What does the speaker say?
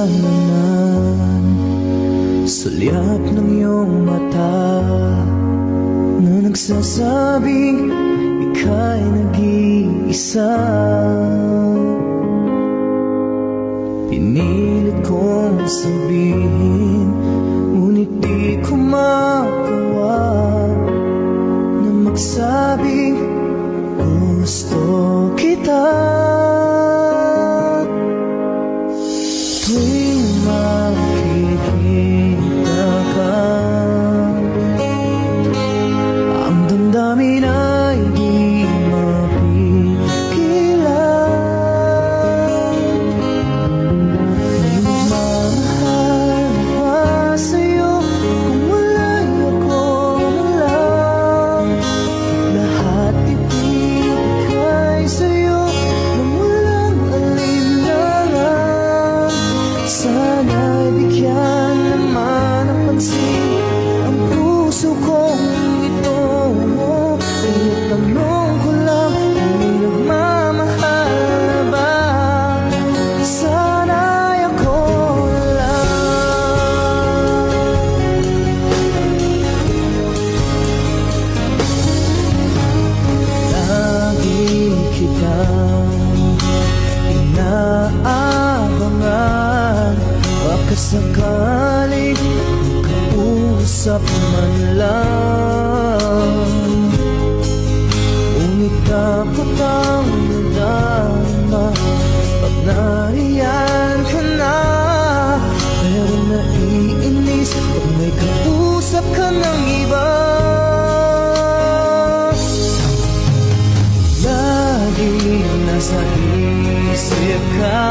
naman sa liyab ng iyong mata na nagsasabing ika'y nag-iisa. Pinilit kong sabihin, ngunit di ko magawa na magsabing gusto kita. Tuwing makikita ka, ang damdamin ay di mapigilan. May magmamahal pa sa'yo kung wala'y ako man lang. Lahat ibigay sa'yo nang walang alinlangan. Sana'y bigyan naman ng pansin ang puso kong ito. Kaya tanong ko lang kung may nagmamahal na ba. Sana'y ako lang. Lagi kitang inaabangan, baka sakaling makausap man lang. Ngunit takot ang nadama pag nariyan ka na. Pero naiinis pag may kausap ka ng iba. Lagi nasa isip ka,